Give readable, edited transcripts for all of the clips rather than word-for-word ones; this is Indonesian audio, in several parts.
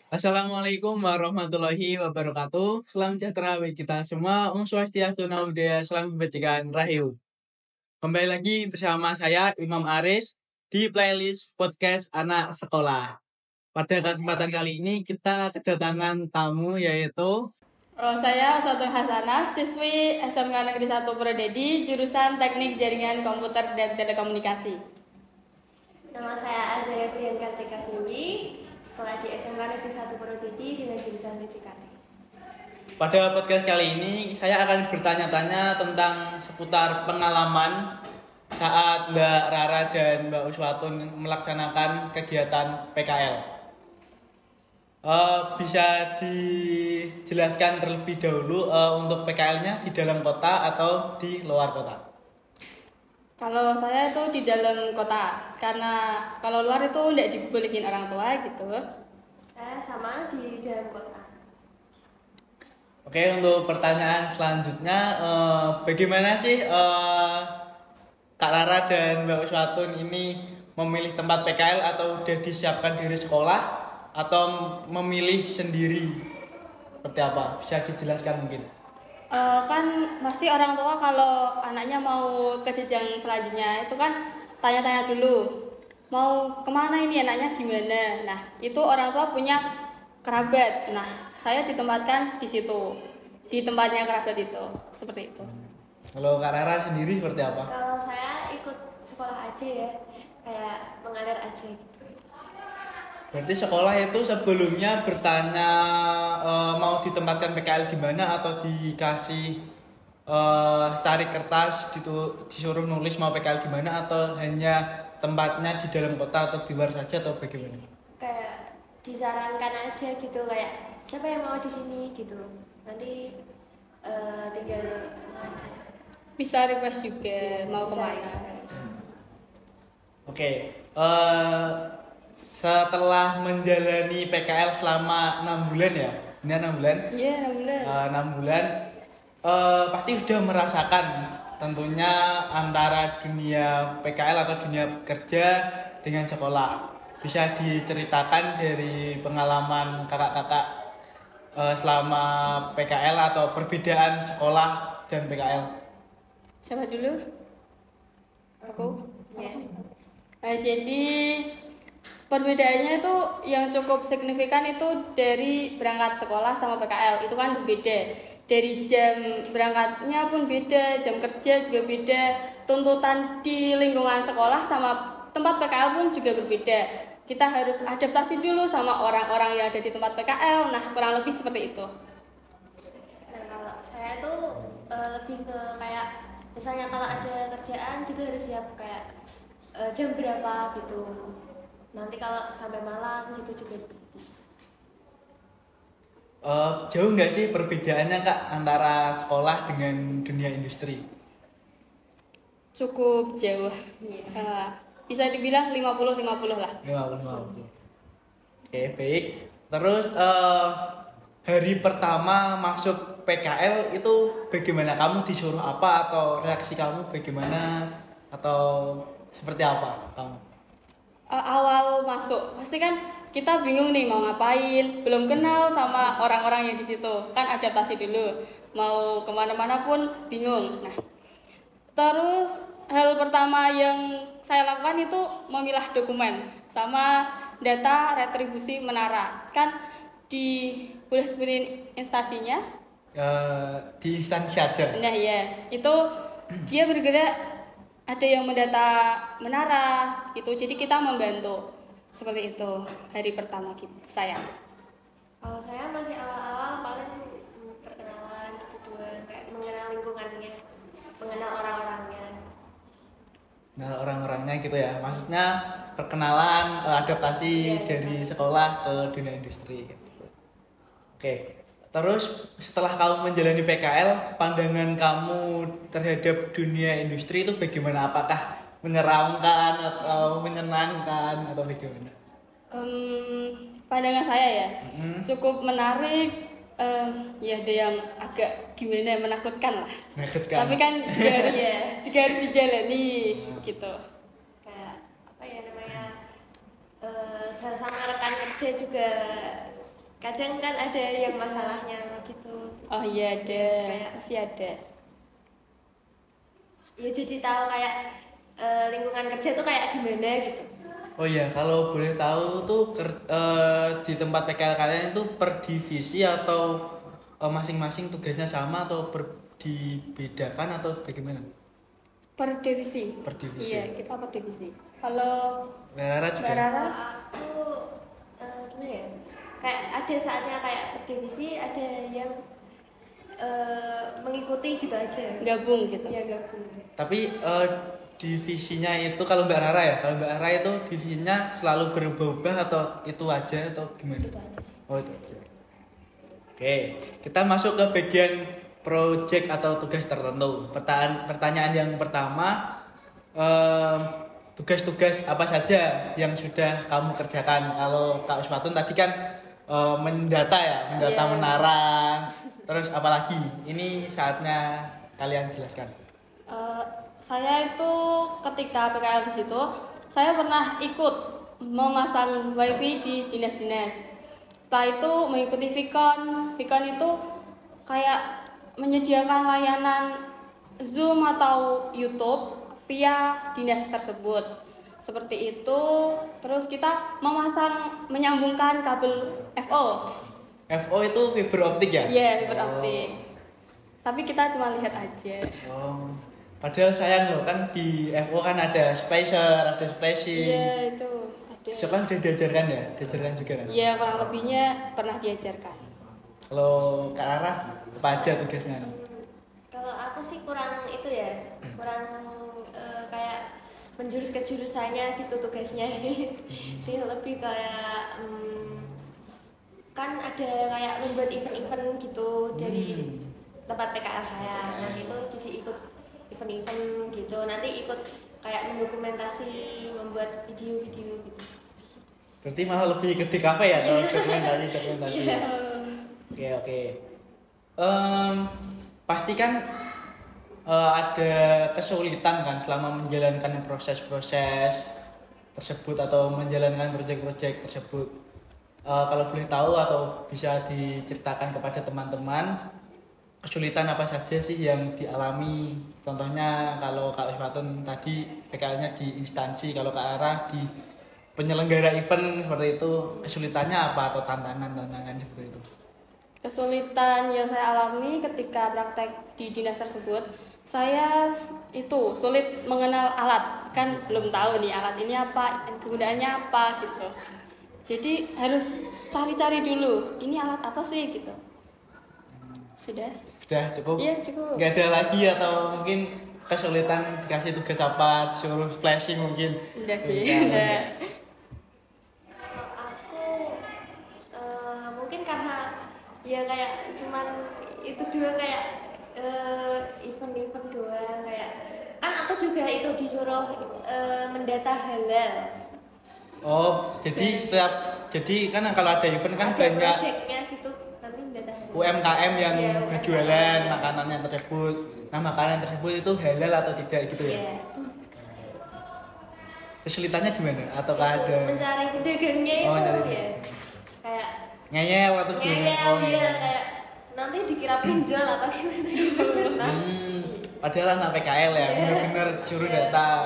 Assalamualaikum warahmatullahi wabarakatuh. Salam sejahtera bagi kita semua. Om Swastiastu, Namo Buddhaya, Salam Kebajikan, Rahayu. Kembali lagi bersama saya Imam Aris di playlist podcast anak sekolah. Pada kesempatan kali ini kita kedatangan tamu yaitu Saya Uswatun Hasanah, siswi SMK Negeri 1 Purwodadi, jurusan Teknik Jaringan Komputer dan Telekomunikasi. Nama saya Azaya Priyan Kartika Dewi, sekolah di SMK Negeri 1 Purwodadi dengan jurusan PJKT. Pada podcast kali ini saya akan bertanya-tanya tentang seputar pengalaman saat Mbak Rara dan Mbak Uswatun melaksanakan kegiatan PKL. Bisa dijelaskan terlebih dahulu untuk PKL-nya di dalam kota atau di luar kota? Kalau saya itu di dalam kota, karena kalau luar itu tidak dibolehin orang tua gitu. Saya sama di dalam kota. Oke, untuk pertanyaan selanjutnya, bagaimana sih Kak Rara dan Mbak Uswatun ini memilih tempat PKL atau udah disiapkan dari sekolah atau memilih sendiri? Seperti apa? Bisa dijelaskan mungkin? Kan pasti orang tua kalau anaknya mau ke jenjang selanjutnya itu kan tanya-tanya dulu, mau kemana ini anaknya gimana. Nah itu orang tua punya kerabat. Nah saya ditempatkan di situ, di tempatnya kerabat itu, seperti itu. Kalau Kak Rara sendiri seperti apa? Kalau saya ikut sekolah aja ya, kayak mengalir aja gitu. Berarti sekolah itu sebelumnya bertanya mau ditempatkan PKL di mana atau dikasih cari kertas disuruh nulis mau PKL di mana atau hanya tempatnya di dalam kota atau di luar saja atau bagaimana? Kayak disarankan aja gitu, kayak siapa yang mau di sini gitu. Nanti tinggal ngadu. Bisa request juga mau Bisa kemana. request. Oke, setelah menjalani PKL selama 6 bulan ya, ini 6 bulan? Iya, 6 bulan. 6 bulan, pasti sudah merasakan tentunya antara dunia PKL atau dunia kerja dengan sekolah. Bisa diceritakan dari pengalaman kakak-kakak selama PKL atau perbedaan sekolah dan PKL? Siapa dulu? Aku. Ya. Nah, jadi perbedaannya itu yang cukup signifikan itu dari berangkat sekolah sama PKL itu kan berbeda. Dari jam berangkatnya pun beda, jam kerja juga beda, tuntutan di lingkungan sekolah sama tempat PKL pun juga berbeda. Kita harus adaptasi dulu sama orang-orang yang ada di tempat PKL. Nah, kurang lebih seperti itu. Nah kalau saya tuh lebih ke kayak misalnya kalau ada kerjaan gitu harus siap kayak jam berapa gitu. Nanti kalau sampai malam gitu juga bisa. Jauh nggak sih perbedaannya Kak antara sekolah dengan dunia industri? Cukup jauh. Iya. Bisa dibilang 50-50 lah. 50-50. Oke, baik. Terus hari pertama masuk PKL itu bagaimana? Kamu disuruh apa atau reaksi kamu bagaimana atau seperti apa kamu? Awal masuk pasti kan kita bingung nih mau ngapain, belum kenal sama orang-orang yang di situ, kan adaptasi dulu, mau kemana-mana pun bingung. Nah, terus hal pertama yang saya lakukan itu memilah dokumen sama data retribusi menara. Kan boleh sebutin instansinya? Di instansi aja. Nah ya, itu dia bergerak, ada yang mendata menara gitu, jadi kita membantu seperti itu hari pertama saya. Kalau saya masih awal-awal paling perkenalan gitu doang, kayak mengenal lingkungannya, mengenal orang-orangnya. Nah, orang-orangnya gitu ya. Maksudnya perkenalan, adaptasi Iya, dari adaptasi. sekolah ke dunia industri gitu. Oke. Terus setelah kamu menjalani PKL, pandangan kamu terhadap dunia industri itu bagaimana? Apakah menyeramkan atau menyenangkan atau bagaimana? Pandangan saya ya Hmm. cukup menarik. Ya ada yang agak gimana, menakutkan lah, Menakutkan. tapi kan juga harus Iya. juga harus dijalani gitu. Kayak apa ya namanya, sama rekan kerja juga kadang kan ada yang masalahnya gitu. Oh iya ada, Kayak- masih ada. Ya jadi tahu kayak lingkungan kerja tuh kayak gimana gitu. Oh iya, kalau boleh tahu tuh di tempat PKL kalian itu per divisi atau masing-masing tugasnya sama atau dibedakan atau bagaimana? Per divisi. Per divisi. Iya, kita per divisi. Kalau Rara juga. Mbak Rara? Kalau aku gimana ya? Kayak ada saatnya kayak per divisi, ada yang mengikuti gitu aja. gabung gitu. Ya gabung. Tapi divisinya itu kalau Mbak Rara ya, kalau Mbak Rara itu divisinya selalu berubah-ubah atau itu aja atau gimana? Gitu aja sih. Oh itu aja. Oke, kita masuk ke bagian project atau tugas tertentu. Pertanyaan yang pertama, tugas-tugas apa saja yang sudah kamu kerjakan? Kalau Kak Uswatun tadi kan mendata ya, mendata Iya. menara. Terus apalagi? Ini saatnya kalian jelaskan. Saya itu ketika PKL di situ, saya pernah ikut memasang wifi di dinas-dinas. Setelah itu mengikuti Vicon. Vicon itu kayak menyediakan layanan Zoom atau YouTube via dinas tersebut. Seperti itu, terus kita menyambungkan kabel FO. FO itu fiber optik ya? Iya, fiber optik. Tapi kita cuma lihat aja. Oh. Padahal sayang loh kan di FO kan ada spacer, ada spacing. Iya, itu ada. Siapa udah diajarkan ya? Diajarkan juga kan? Iya, kurang lebihnya pernah diajarkan. Kalau Kak Rara apa aja tugasnya? Kalau aku sih kurang itu ya, kurang kayak menjurus ke jurusannya gitu tugasnya. Sih lebih kayak kan ada kayak membuat event-event gitu dari tempat PKL saya. Nah itu jadi ikut event-event gitu. Nanti ikut kayak mendokumentasi, membuat video-video gitu. Berarti malah lebih ke DKP ya kalau dokumentasi. Iya. Oke. Pasti kan ada kesulitan kan selama menjalankan proses-proses tersebut atau menjalankan proyek-proyek tersebut. Kalau boleh tahu atau bisa diceritakan kepada teman-teman kesulitan apa saja sih yang dialami? Contohnya kalau Kak Uswatun tadi PKL-nya di instansi, kalau Kak Arah di penyelenggara event seperti itu, kesulitannya apa atau tantangan seperti itu? Kesulitan yang saya alami ketika praktek di dinas tersebut, saya itu sulit mengenal alat. Kan belum tahu nih alat ini apa, kegunaannya apa gitu. Jadi harus cari-cari dulu, ini alat apa sih gitu. Sudah? Sudah cukup? Iya, cukup. Nggak ada lagi atau mungkin kesulitan dikasih tugas apa, disuruh flashing mungkin? Udah sih. Udah. Kalau aku mungkin karena ya kayak cuman itu doang kayak event-event doang kayak kan aku juga itu disuruh mendata halal. Oh, jadi jadi kan kalau ada event kan Ada banyak project-nya gitu nanti mendata halal. UMKM yang Iya, UMKM. berjualan makanannya tersebut. Nah, makanan tersebut itu halal atau tidak gitu ya? Iya. Kesulitannya di mana? Ataukah Itu ada mencari pedagangnya Oh, itu cari ya kayak ngeyel atau gimana? ngeyel Oh, dia ngeyel. kayak nanti dikira pinjol atau gimana gitu. Nah, Padahal anak PKL ya, Iya. bener-bener suruh Iya, datang.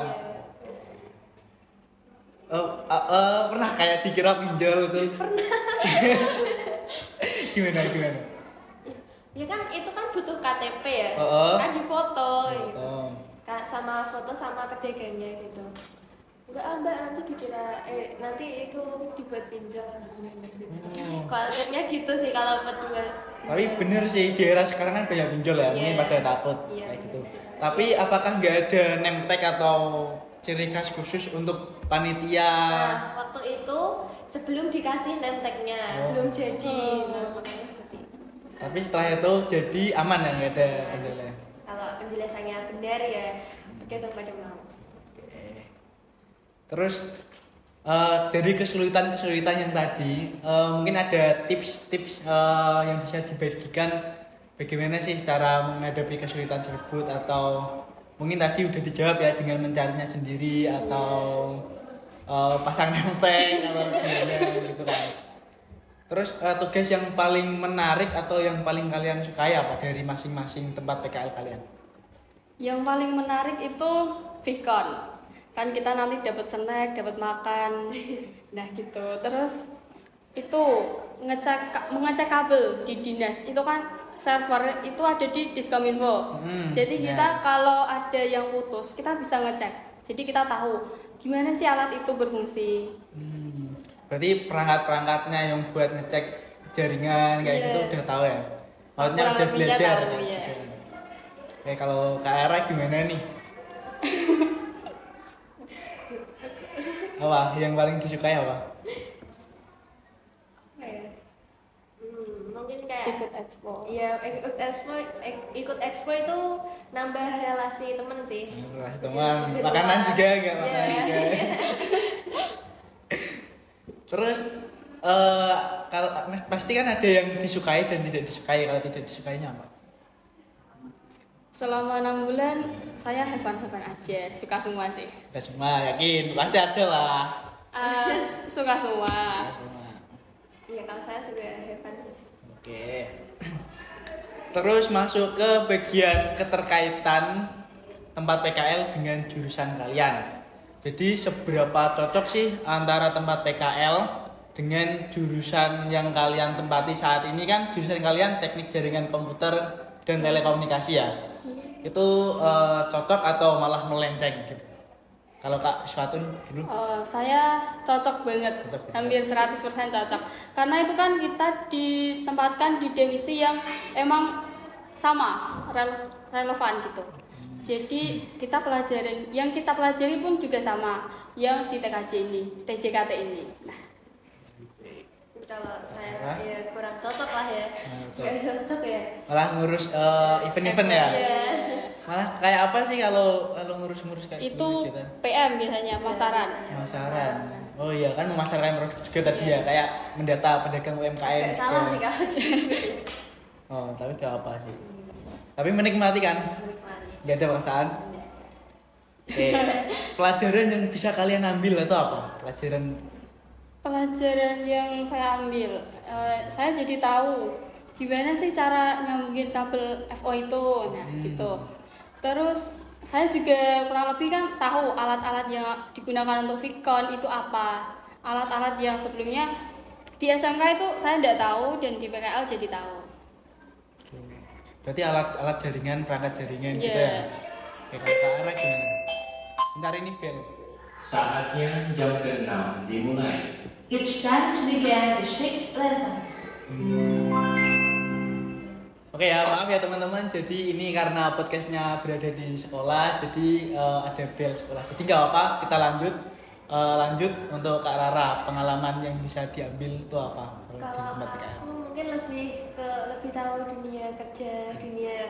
iya. Pernah kayak dikira pinjol tuh? Gimana? Ya kan itu kan butuh KTP ya. Oh. Kan di foto gitu. Oh. Sama foto sama pedagangnya gitu. Enggak Mbak nanti dikira nanti itu dibuat pinjol gitu. Kualitasnya gitu sih kalau buat jual. Tapi bener sih di era sekarang kan banyak pinjol ya, mungkin Iya. pada takut Iya, kayak gitu. bener. Tapi apakah nggak ada name tag atau ciri khas khusus untuk panitia? Nah, waktu itu sebelum dikasih name tag-nya, Oh. belum jadi. Nah, makanya seperti itu. Tapi setelah itu jadi aman ya, nggak ada kendala. Kalau penjelasannya benar ya pedagang pada mau. Oke. Terus dari kesulitan yang tadi, mungkin ada tips-tips yang bisa dibagikan bagaimana sih cara menghadapi kesulitan tersebut, atau mungkin tadi udah dijawab ya dengan mencarinya sendiri atau pasang name tag atau gimana gitu kan. Terus tugas yang paling menarik atau yang paling kalian sukai apa dari masing-masing tempat PKL kalian? Yang paling menarik itu Vicon. Kan kita nanti dapat snack, dapat makan. Nah, gitu. Terus itu mengecek kabel di dinas. Itu kan server itu ada di Diskominfo. Jadi kita kalau ada yang putus, kita bisa ngecek. Jadi kita tahu gimana sih alat itu berfungsi. Berarti perangkat-perangkatnya yang buat ngecek jaringan kayak gitu udah tahu ya? Maksudnya udah belajar tahu, kan? ya. Oke, kalau Kak Era gimana nih? Apa yang paling disukai apa? Mungkin kayak Ikut expo. Iya, ikut expo itu nambah relasi temen sih. Relasi teman, makanan juga enggak makanan juga. Terus kalau pasti kan ada yang disukai dan tidak disukai. Kalau tidak disukainya apa? Selama 6 bulan saya have fun aja, suka semua sih. Suka semua, yakin pasti ada lah. Suka semua. Suka semua. Iya, kalau saya sudah have fun sih. Oke. Terus masuk ke bagian keterkaitan tempat PKL dengan jurusan kalian. Jadi seberapa cocok sih antara tempat PKL dengan jurusan yang kalian tempati saat ini? Kan jurusan kalian teknik jaringan komputer dan telekomunikasi ya. Itu cocok atau malah melenceng gitu? Kalau Kak Syatun dulu? Saya cocok banget, hampir 100% cocok. Karena itu kan kita ditempatkan di divisi yang emang sama, relevan gitu. Jadi yang kita pelajari pun juga sama, yang di TJKT ini. Nah, kalau saya ya kurang cocok lah ya. Cocok. Cocok ya. Malah ngurus event-event ya? Iya. Malah kayak apa sih kalau ngurus-ngurus kayak itu gitu? PM biasanya, pemasaran. Pemasaran. Oh iya kan memasarkan produk juga tadi ya, kayak mendata pedagang UMKM. Gak salah sih kalau Oh, tapi gak apa sih. Tapi menikmati kan? menikmati. Gak ada paksaan. Oke. Pelajaran yang bisa kalian ambil itu apa? Pelajaran yang saya ambil, saya jadi tahu gimana sih cara nyambungin kabel FO itu, nah gitu. Terus saya juga kurang lebih kan tahu alat-alat yang digunakan untuk Vicon itu apa. Alat-alat yang sebelumnya di SMK itu saya tidak tahu dan di PKL jadi tahu. Berarti alat jaringan, perangkat jaringan gitu ya. Oke, kalau Kak Ara gimana? Bentar ini bel. Saatnya jam ke-6 dimulai. It's time to begin the 6th lesson. Oke ya, maaf ya teman-teman. Jadi ini karena podcastnya berada di sekolah, jadi ada bel sekolah. Jadi nggak apa, kita lanjut untuk Kak Rara. Pengalaman yang bisa diambil itu apa kalau di Kalau tempat PKL? aku mungkin lebih tahu dunia kerja, dunia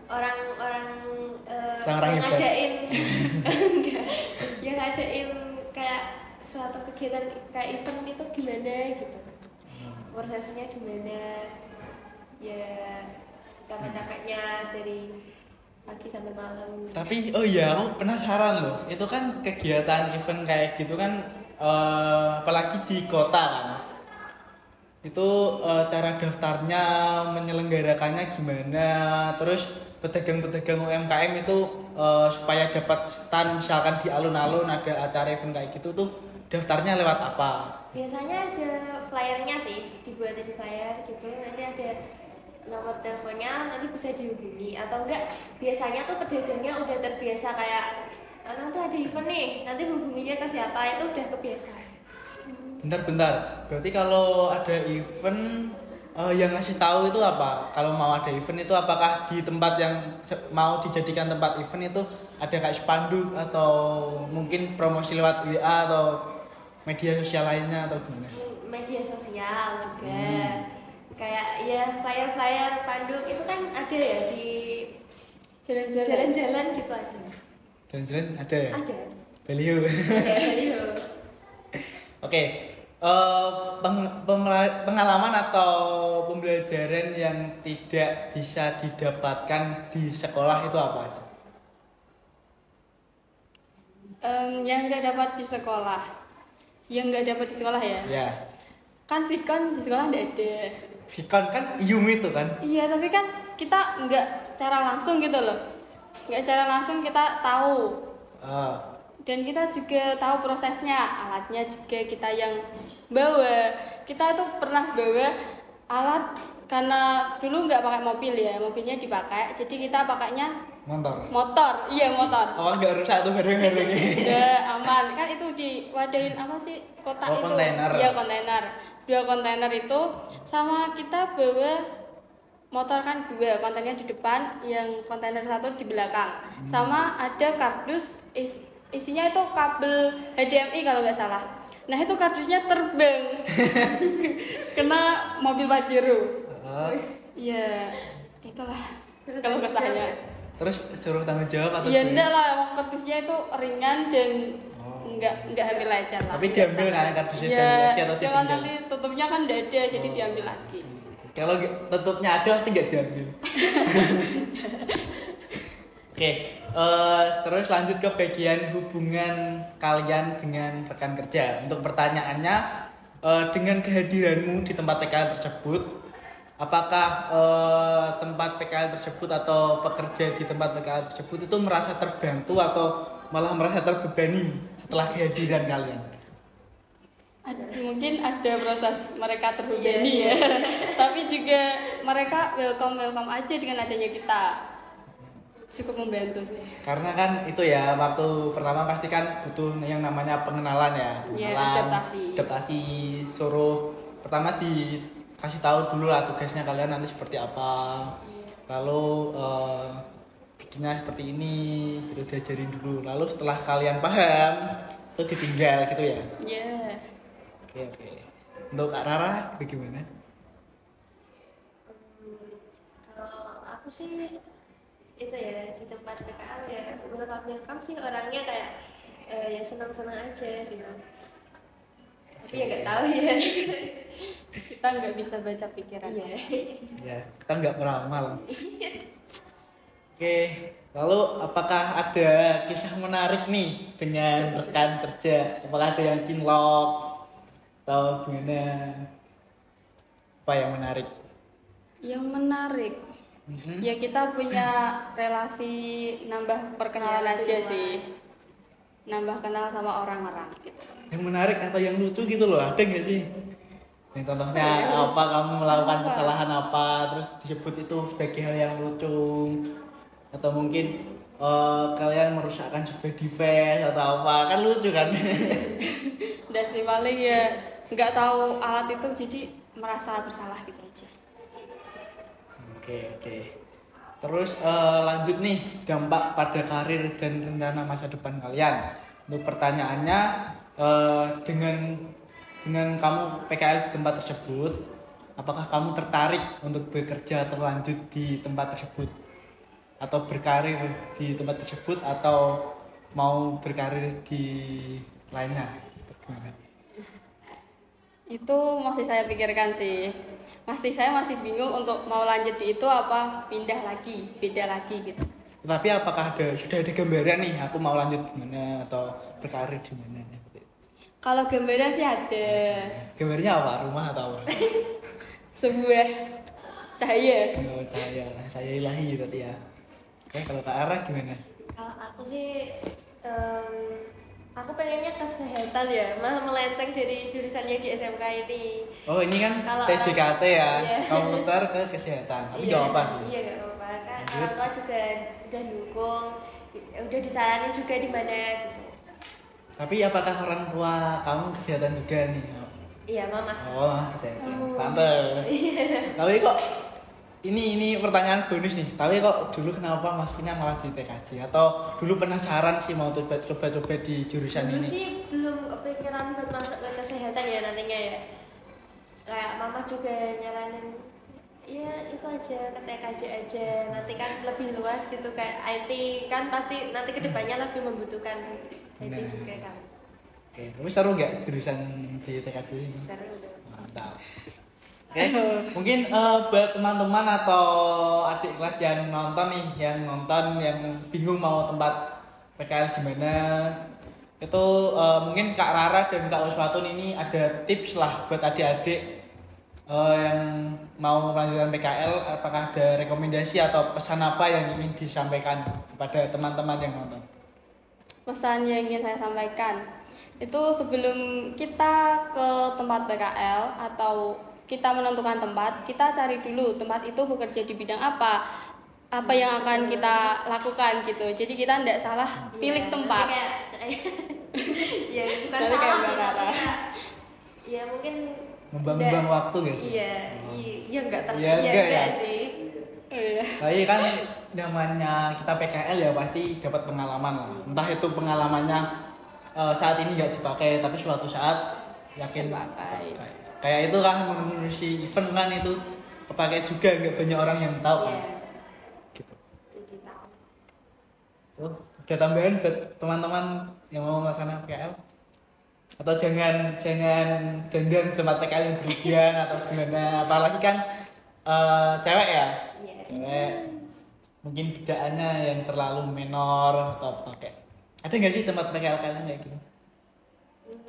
orang-orang yang hebat. ngadain enggak, yang ngadain kayak suatu kegiatan kayak event itu gimana gitu, prosesnya gimana, ya capek-capeknya dari pagi sampai malam. Tapi oh iya, aku penasaran loh. Itu kan kegiatan event kayak gitu kan, apalagi di kota kan. Itu cara daftarnya, menyelenggarakannya gimana? Terus pedagang-pedagang UMKM itu supaya dapat stand misalkan di alun-alun ada acara event kayak gitu tuh daftarnya lewat apa? Biasanya ada flyernya sih, dibuatin flyer gitu, nanti ada nomor teleponnya, nanti bisa dihubungi. Atau enggak, biasanya tuh pedagangnya udah terbiasa kayak nanti ada event nih, nanti hubunginya ke siapa, itu udah kebiasaan. Bentar, berarti kalau ada event yang ngasih tahu itu apa? Kalau mau ada event itu apakah di tempat yang mau dijadikan tempat event itu ada kayak spanduk atau mungkin promosi lewat WA atau media sosial lainnya atau gimana? Media sosial juga. Kayak ya flyer-flyer, panduk itu kan ada ya di jalan-jalan gitu ada. Jalan-jalan ada ya? Ada. Baliho. Ada baliho. Oke. Pengalaman atau pembelajaran yang tidak bisa didapatkan di sekolah itu apa aja? Yang nggak dapat di sekolah, ya. Ya. Kan Vicon di sekolah nggak ada. Vicon kan IUM itu kan. Iya, tapi kan kita nggak secara langsung gitu loh. Nggak secara langsung kita tahu. Dan kita juga tahu prosesnya, alatnya juga kita yang bawa. Kita tuh pernah bawa alat karena dulu nggak pakai mobil ya, mobilnya dipakai. Jadi kita pakainya motor. Iya, motor. Apa nggak rusak tuh bareng-bareng? Ya aman, kan itu diwadahin apa sih kotak itu? Kontainer. Iya, kontainer. 2 kontainer itu sama kita bawa motor kan 2, kontainer di depan, yang kontainer 1 di belakang. Sama ada kardus isinya itu kabel HDMI kalau nggak salah. Nah itu kardusnya terbang kena mobil Pajero. Iya, itulah kalau kesahnya. Terus suruh tanggung jawab atau Ya enggak lah, emang kardusnya itu ringan dan enggak ambil aja lah. Tapi diambil kan kardusnya, ya, diambil lagi atau jangan ditinggal? nanti tutupnya kan enggak ada, jadi diambil lagi. Kalau tutupnya ada pasti nggak diambil. Oke, terus lanjut ke bagian hubungan kalian dengan rekan kerja. Untuk pertanyaannya, dengan kehadiranmu di tempat PKL tersebut, apakah tempat PKL tersebut atau pekerja di tempat PKL tersebut itu merasa terbantu atau malah merasa terbebani setelah kehadiran kalian? Mungkin ada proses mereka terbebani ya, tapi juga mereka welcome aja dengan adanya kita. Cukup membantu sih. Karena kan itu ya, waktu pertama pasti kan butuh yang namanya pengenalan ya, adaptasi, suruh pertama dikasih tahu dulu lah tugasnya kalian nanti seperti apa, lalu bikinnya seperti ini, gitu diajarin dulu, lalu setelah kalian paham itu ditinggal gitu ya. Iya. Oke. Untuk Kak Rara bagaimana? Kalau aku sih itu ya, di tempat PKL ya welcome sih, orangnya kayak ya senang-senang aja gitu. Tapi ya nggak tahu ya. Kita nggak bisa baca pikiran. Iya. Ya, kita nggak meramal. Oke, lalu apakah ada kisah menarik nih dengan rekan kerja? Apakah ada yang cinlok atau gimana? Apa yang menarik? Yang menarik, ya kita punya relasi, nambah perkenalan Ya, aja luas. sih, nambah kenal sama orang-orang gitu. Yang menarik atau yang lucu gitu loh, ada nggak sih? Yang contohnya apa, kamu melakukan kesalahan apa, terus disebut itu sebagai hal yang lucu, atau mungkin kalian merusakkan sebuah device atau apa, kan lucu kan? Dan sih paling ya nggak tahu alat itu, jadi merasa bersalah gitu aja. Oke. Terus lanjut nih, dampak pada karir dan rencana masa depan kalian. Untuk pertanyaannya, dengan kamu PKL di tempat tersebut, apakah kamu tertarik untuk bekerja atau lanjut di tempat tersebut, atau berkarir di tempat tersebut, atau mau berkarir di lainnya? Gimana? Itu masih saya pikirkan sih. Saya masih bingung untuk mau lanjut di itu apa pindah lagi, beda lagi gitu. Tapi apakah sudah ada gambaran nih, aku mau lanjut di mana atau berkarir di mana? Kalau gambaran sih ada. Gambarnya apa? Rumah atau apa? Sebuah cahaya. Oh, cahaya ilahi berarti ya. Oke, kalau Kak Ara gimana? Kalau aku sih aku pengennya kesehatan ya, malah melenceng dari jurusannya di SMK ini. Oh, ini kan Kalau TJKT ya, iya. komputer ke kesehatan. Tapi nggak apa sih. Iya nggak apa-apa kan. Orang tua juga udah dukung, udah disaranin juga di mana gitu. Tapi apakah orang tua kamu kesehatan juga nih? Iya mama. Oh, kesehatan. Pantes. Tapi kok ini pertanyaan bonus nih. Tapi kok dulu kenapa masuknya malah di TKJ? Atau dulu penasaran sih mau coba-coba di jurusan Dulu ini? sih belum kepikiran buat masuk ke kesehatan ya nantinya ya. Kayak mama juga nyaranin, ya itu aja ke TKJ aja. Nanti kan lebih luas gitu, kayak IT kan pasti nanti kedepannya lebih membutuhkan IT Nah. juga kan. Oke, tapi seru nggak jurusan di TKJ ini? Seru dong. Mantap. Oke, mungkin buat teman-teman atau adik kelas yang nonton yang bingung mau tempat PKL di mana, itu mungkin Kak Rara dan Kak Uswatun ini ada tips lah buat adik-adik yang mau melanjutkan PKL, apakah ada rekomendasi atau pesan apa yang ingin disampaikan kepada teman-teman yang nonton? Pesan yang ingin saya sampaikan itu sebelum kita ke tempat PKL atau kita menentukan tempat, kita cari dulu tempat itu bekerja di bidang apa yang akan kita lakukan gitu. Jadi kita tidak salah pilih tempat. Ya bukan Nanti salah kayak sih, Mbak Rara. tapi ya mungkin Membuang waktu ya sih? Iya, iya enggak Iya, enggak ya? sih. Oh, iya. Tapi kan namanya kita PKL ya pasti dapat pengalaman lah. Entah itu pengalamannya saat ini nggak dipakai, tapi suatu saat yakin Dipakai. Kayak itu kan mengurusi event kan itu kepakai juga, nggak banyak orang yang tahu kan. Iya. Gitu. Jadi tahu. Tuh, ada tambahan buat teman-teman yang mau melaksanakan PKL? Atau jangan dandan tempat PKL yang berlebihan atau gimana? Apalagi kan cewek ya, Iya. cewek mungkin bedaannya yang terlalu menor atau apa kayak. Ada nggak sih tempat PKL kalian kayak gitu?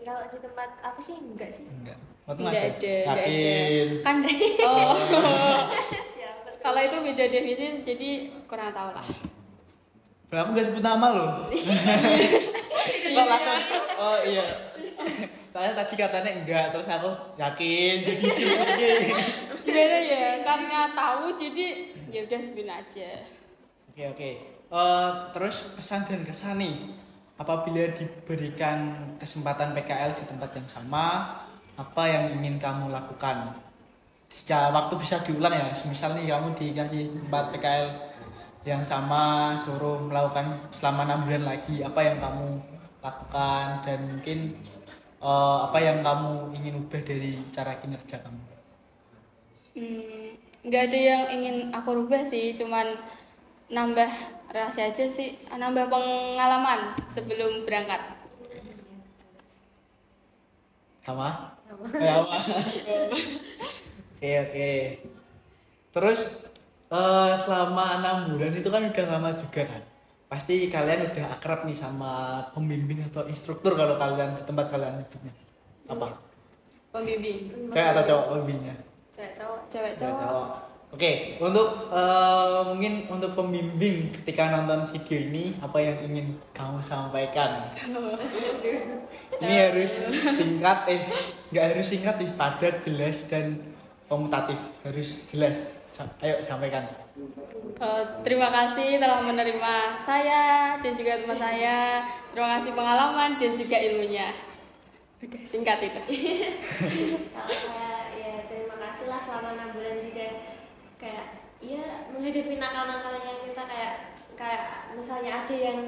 Kalau di tempat apa sih enggak sih? Enggak. Waktu Tidak ada, tidak ada. Yakin. Kan oh. Siapa tuh? Kalau itu beda divisi jadi kurang tahu lah. Aku nggak sebut nama loh. Kok langsung? Oh iya. Tadi katanya enggak, terus aku yakin jadi ciri. Gimana ya? Karena tahu jadi ya udah sebut aja. Oke. Terus pesan dan kesan nih, apabila diberikan kesempatan PKL di tempat yang sama, apa yang ingin kamu lakukan? Jika waktu bisa diulang ya, misal nih kamu dikasih tempat PKL yang sama, suruh melakukan selama 6 bulan lagi, apa yang kamu lakukan dan mungkin apa yang kamu ingin ubah dari cara kinerja kamu? Nggak ada yang ingin aku rubah sih, cuman nambah relasi aja sih, nambah pengalaman sebelum berangkat. Sama? Sama. Oke. Terus selama 6 bulan itu kan udah lama juga kan? Pasti kalian udah akrab nih sama pembimbing atau instruktur kalau kalian di tempat kalian nyebutnya. Apa? Pembimbing. Cewek atau cowok pembimbingnya? Cewek Cewek, cowok. cowok. Oke, untuk mungkin untuk pembimbing ketika nonton video ini apa yang ingin kamu sampaikan? Ini harus singkat, nggak harus singkat, padat, jelas dan komutatif, harus jelas. Ayo sampaikan. Terima kasih telah menerima saya dan juga teman saya. Terima kasih pengalaman dan juga ilmunya. Udah singkat itu. Kalau saya ya terima kasih lah selama 6 bulan juga kayak ya menghadapi nakal-nakalnya kita kayak misalnya ada yang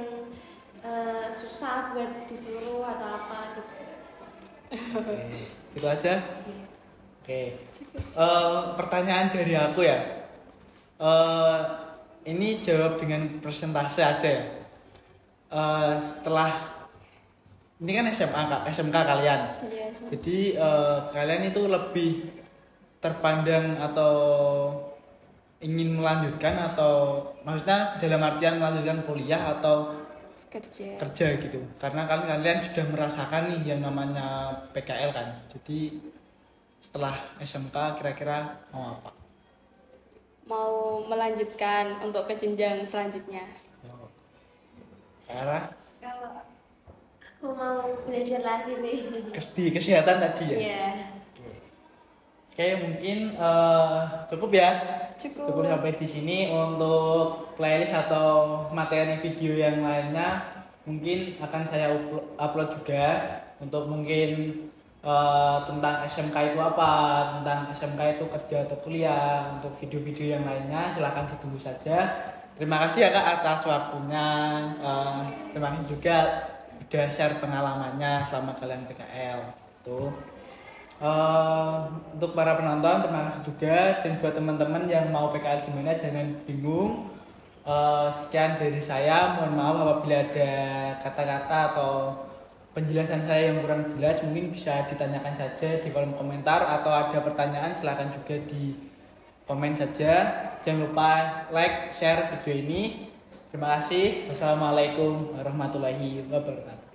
susah buat disuruh atau apa gitu. Oke, itu aja. Oke. Pertanyaan dari aku ya. Ini jawab dengan persentase aja ya. Setelah ini kan SMK kalian. Iya. Jadi kalian itu lebih terpandang atau ingin melanjutkan atau maksudnya dalam artian melanjutkan kuliah atau kerja gitu. Karena kan kalian sudah merasakan nih yang namanya PKL kan. Jadi setelah SMK kira-kira mau apa? Mau melanjutkan untuk ke jenjang selanjutnya. Karena Kalau aku mau belajar lagi sih. kesehatan tadi ya. Iya. Oke, mungkin cukup ya. Cukup sampai di sini. Untuk playlist atau materi video yang lainnya mungkin akan saya upload juga untuk mungkin tentang SMK itu apa, tentang SMK itu kerja atau kuliah. Untuk video-video yang lainnya silahkan ditunggu saja. Terima kasih ya Kak atas waktunya. Terima kasih juga udah share pengalamannya selama kalian PKL. Tuh. Untuk para penonton terima kasih juga, dan buat teman-teman yang mau PKL gimana jangan bingung. Sekian dari saya, mohon maaf apabila ada kata-kata atau penjelasan saya yang kurang jelas, mungkin bisa ditanyakan saja di kolom komentar, atau ada pertanyaan silahkan juga di komen saja. Jangan lupa like, share video ini. Terima kasih. Wassalamualaikum warahmatullahi wabarakatuh.